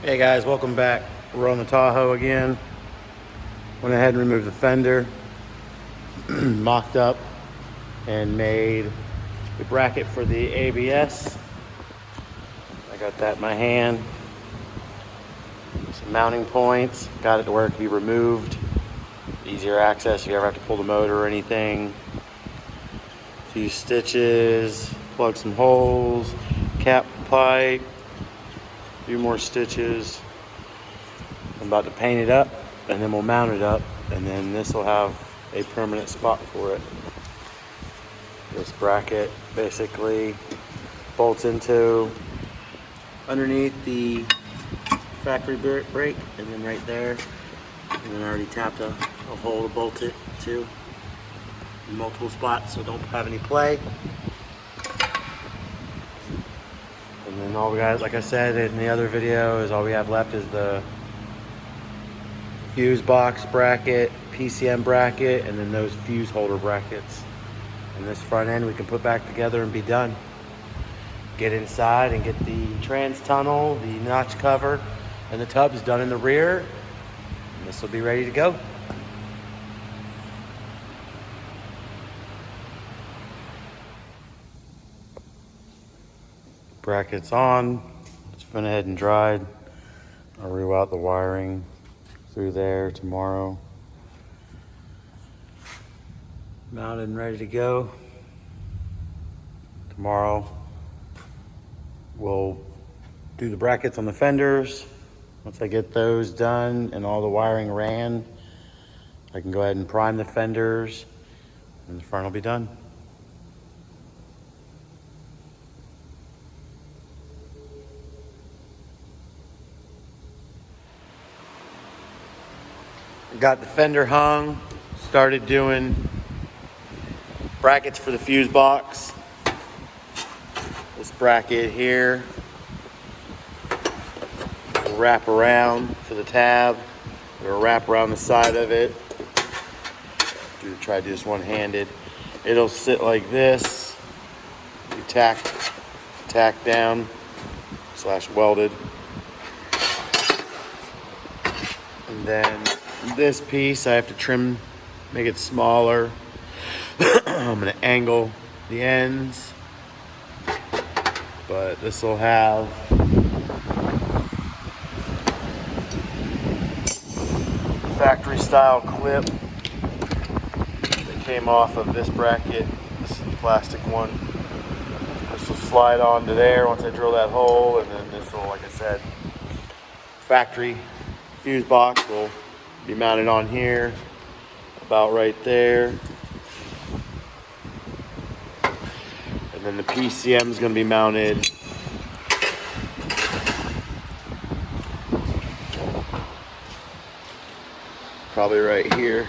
Hey guys, welcome back. We're on the Tahoe again. Went ahead and removed the fender, mocked up, and made a bracket for the ABS. I got that in my hand. Some mounting points. Got it to where it can be removed. Easier access if you ever have to pull the motor or anything. A few stitches, plug some holes, cap the pipe, a few more stitches. I'm about to paint it up and then we'll mount it up, and then this will have a permanent spot for it. This bracket basically bolts into underneath the factory brake, and then right there, and then I already tapped a hole to bolt it to in multiple spots so don't have any play. And then all we got, like I said in the other video, is all we have left is the fuse box bracket, PCM bracket, and then those fuse holder brackets. And this front end we can put back together and be done. Get inside and get the trans tunnel, the notch cover, and the tubs done in the rear. And this will be ready to go. Brackets on. It's went ahead and dried. I'll reroute the wiring through there tomorrow. Mounted and ready to go. Tomorrow we'll do the brackets on the fenders. Once I get those done and all the wiring ran, I can go ahead and prime the fenders and the front will be done. Got the fender hung, started doing brackets for the fuse box. This bracket here will wrap around for the tab. It'll wrap around the side of it. Try to do this one-handed. It'll sit like this. You tack down / welded. And then this piece I have to trim, make it smaller. I'm gonna angle the ends, but this will have factory style clip that came off of this bracket. This is the plastic one. This will slide onto there once I drill that hole, and then this will, like I said, factory fuse box will be mounted on here, about right there. And then the PCM is going to be mounted probably right here.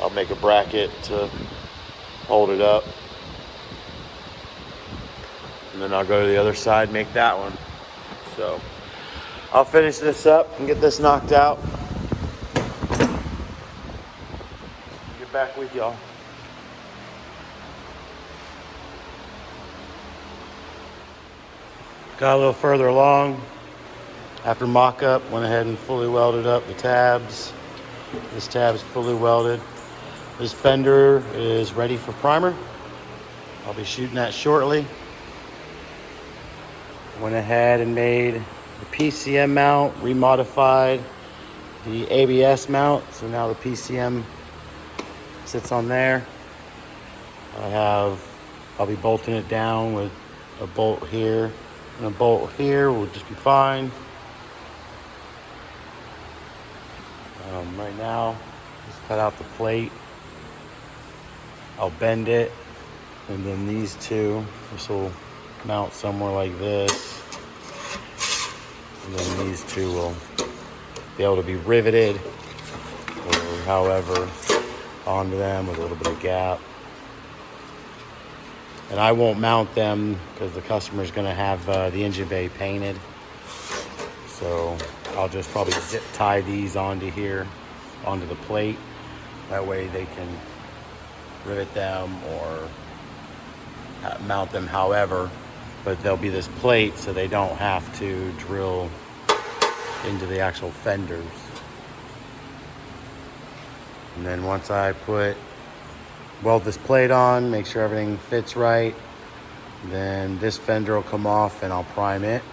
I'll make a bracket to hold it up. And then I'll go to the other side, make that one. So I'll finish this up and get this knocked out. Get back with y'all. Got a little further along. After mock-up, went ahead and fully welded up the tabs. This tab is fully welded. This fender is ready for primer. I'll be shooting that shortly. Went ahead and made the PCM mount, remodified the ABS mount, so now the PCM sits on there. I'll be bolting it down with a bolt here and a bolt here will just be fine. Right now, just cut out the plate. I'll bend it, and then these two, this will mount somewhere like this. And then these two will be able to be riveted or however onto them with a little bit of gap. And I won't mount them because the customer is going to have the engine bay painted. So I'll just probably zip tie these onto here, onto the plate. That way they can rivet them or mount them however but there'll be this plate so they don't have to drill into the actual fenders. And then once I weld this plate on, make sure everything fits right, then this fender will come off and I'll prime it.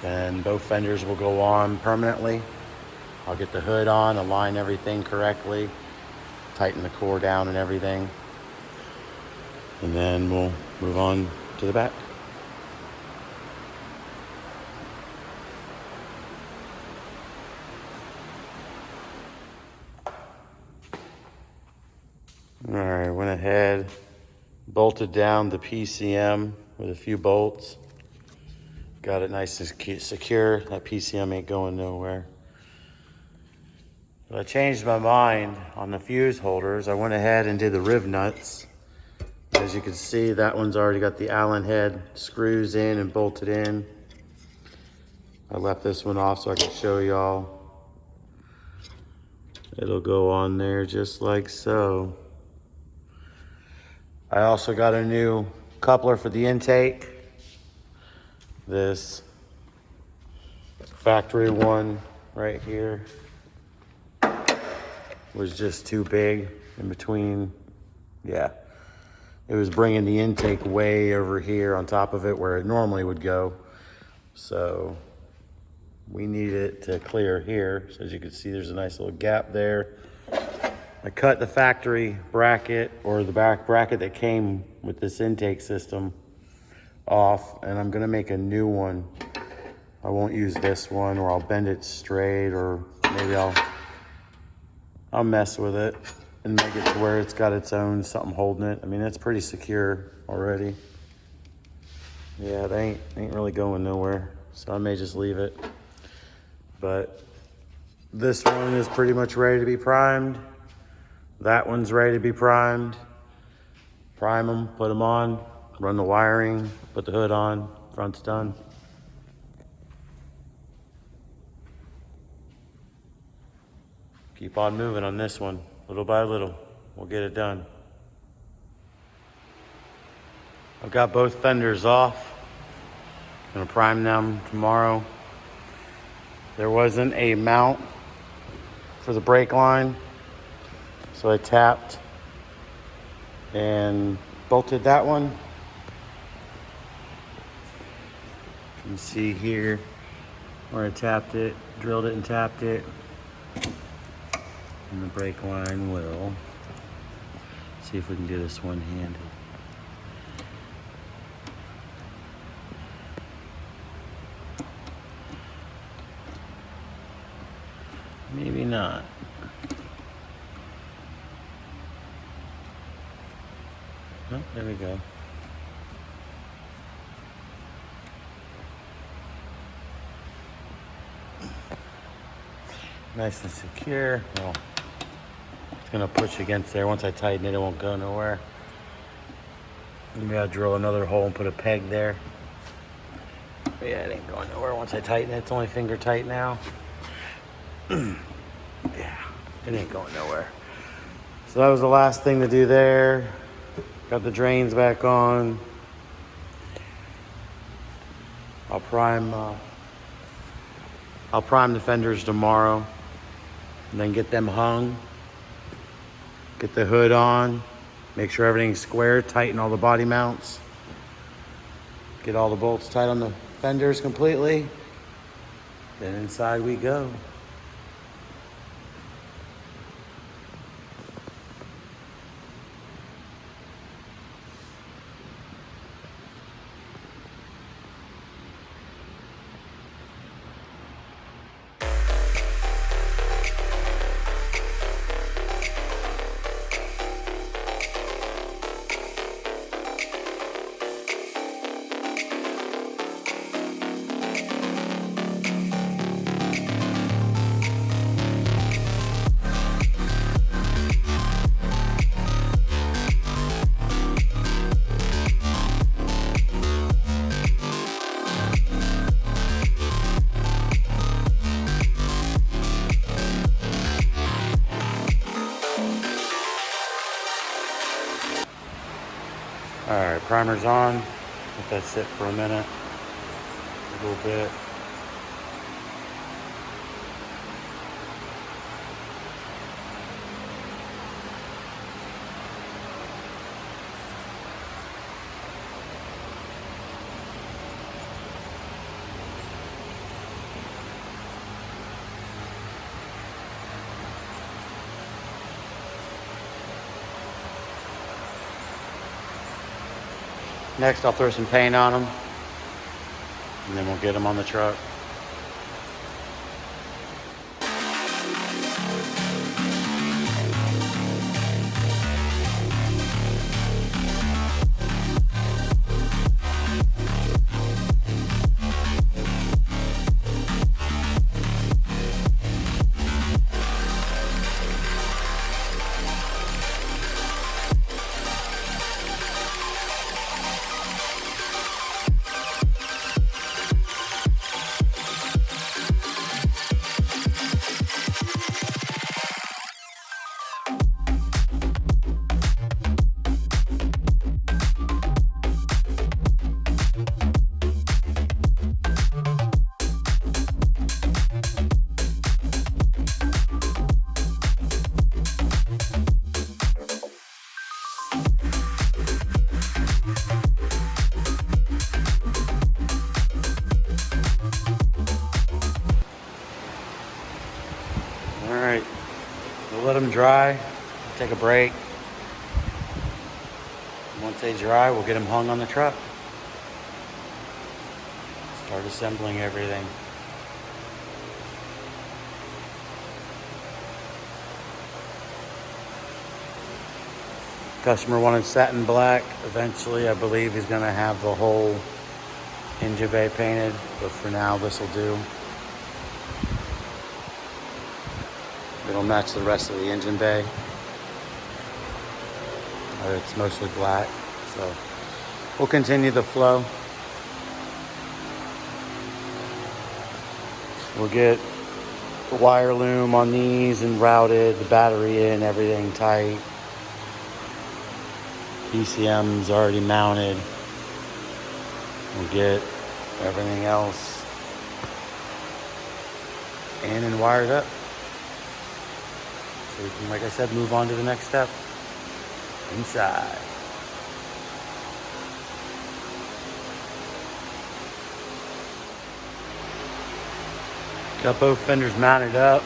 Then both fenders will go on permanently. I'll get the hood on, align everything correctly, tighten the core down and everything. And then we'll move on to the back. All right, went ahead, bolted down the PCM with a few bolts. Got it nice and secure. That PCM ain't going nowhere. But I changed my mind on the fuse holders. I went ahead and did the rib nuts. As you can see, that one's already got the Allen head screws in and bolted in. I left this one off so I can show y'all. It'll go on there just like so. I also got a new coupler for the intake. This factory one right here was just too big in between. Yeah, it was bringing the intake way over here on top of it where it normally would go. So we need it to clear here. So as you can see, there's a nice little gap there. I cut the factory bracket, or the back bracket that came with this intake system, off, and I'm gonna make a new one. I won't use this one, or I'll bend it straight, or maybe I'll mess with it and make it to where it's got its own something holding it. I mean, it's pretty secure already. Yeah, it ain't really going nowhere, so I may just leave it. But this one is pretty much ready to be primed. That one's ready to be primed. Prime them, put them on, run the wiring, put the hood on, front's done. Keep on moving on this one, little by little. We'll get it done. I've got both fenders off. I'm gonna prime them tomorrow. There wasn't a mount for the brake line, so I tapped and bolted that one. You can see here where I tapped it, drilled it and tapped it. And the brake line will. See if we can do this one-handed. Maybe not. Oh, there we go. Nice and secure. Well, it's gonna push against there. Once I tighten it, it won't go nowhere. Maybe I'll drill another hole and put a peg there. But yeah, it ain't going nowhere once I tighten it. It's only finger tight now. Yeah, it ain't going nowhere. So that was the last thing to do there. Got the drains back on. I'll prime the fenders tomorrow and then get them hung. Get the hood on. Make sure everything's square. Tighten all the body mounts. Get all the bolts tight on the fenders completely. Then inside we go. All right, primer's on. Let that sit for a minute, a little bit. Next, I'll throw some paint on them, and then we'll get them on the truck. Alright, we'll let them dry, take a break. Once they dry, we'll get them hung on the truck. Start assembling everything. Customer wanted satin black. Eventually, I believe he's going to have the whole engine bay painted, but for now, this will do. It'll match the rest of the engine bay. It's mostly black, so we'll continue the flow. We'll get the wire loom on these and routed, the battery in, everything tight. PCM's already mounted. We'll get everything else in and wired up. So we can, like I said, move on to the next step. Inside. Got both fenders mounted up.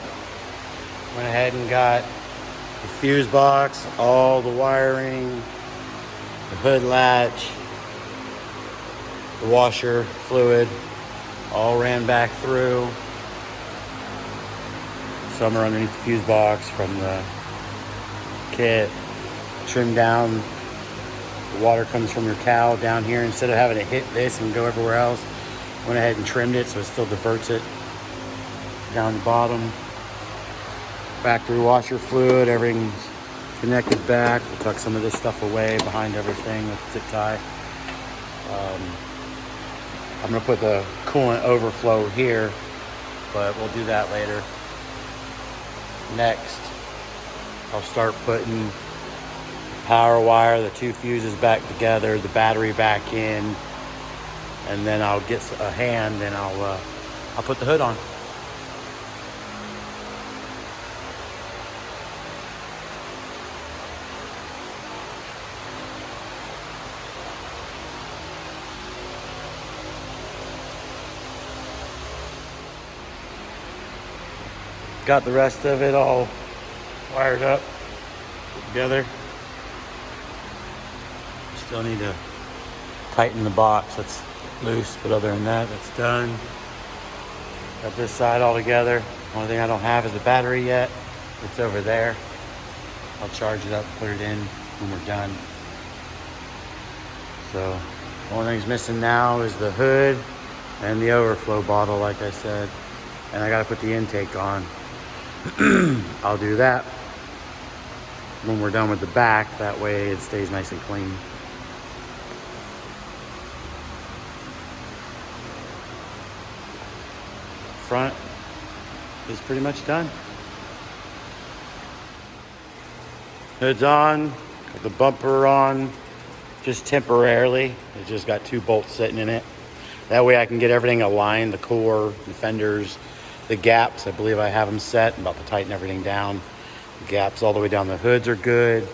Went ahead and got the fuse box, all the wiring, the hood latch, the washer fluid, all ran back through. Some are underneath the fuse box from the kit. Trim down. The water comes from your cowl down here. Instead of having to hit this and go everywhere else, went ahead and trimmed it so it still diverts it down the bottom. Factory washer fluid, everything's connected back. We'll tuck some of this stuff away behind everything with zip tie. I'm gonna put the coolant overflow here, but we'll do that later. Next, I'll start putting power wire, the two fuses back together, the battery back in, and then I'll get a hand and I'll put the hood on. Got the rest of it all wired up together. Still need to tighten the box, that's loose, but other than that, that's done. Got this side all together. Only thing I don't have is the battery yet. It's over there. I'll charge it up, put it in when we're done. So, the only thing's missing now is the hood and the overflow bottle, like I said. And I gotta put the intake on. I'll do that when we're done with the back. That way it stays nice and clean. Front is pretty much done. Hood's on, got the bumper on, just temporarily. It just got 2 bolts sitting in it. That way I can get everything aligned, the core, the fenders, the gaps. I believe I have them set. I'm about to tighten everything down. The gaps all the way down the hoods are good.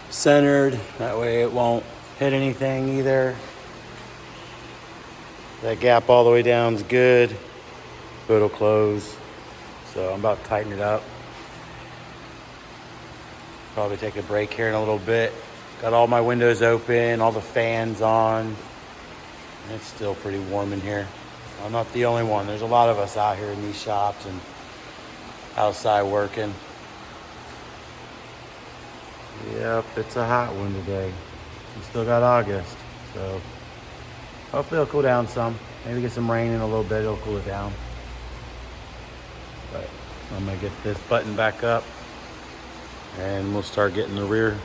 Centered, that way it won't hit anything either. That gap all the way down is good. It'll close. So I'm about to tighten it up. Probably take a break here in a little bit. Got all my windows open, all the fans on. It's still pretty warm in here. I'm not the only one. There's a lot of us out here in these shops and outside working. Yep, it's a hot one today. We still got August, so hopefully it'll cool down some. Maybe get some rain in a little bit, it'll cool it down. But I'm gonna get this button back up and we'll start getting the rear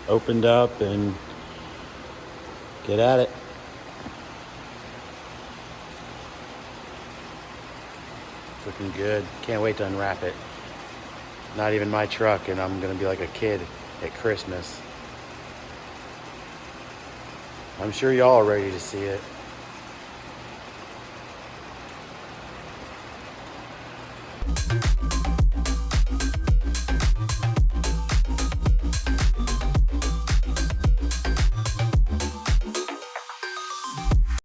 opened up and get at it. It's looking good. Can't wait to unwrap it. Not even my truck, and I'm gonna be like a kid at Christmas. I'm sure y'all are ready to see it.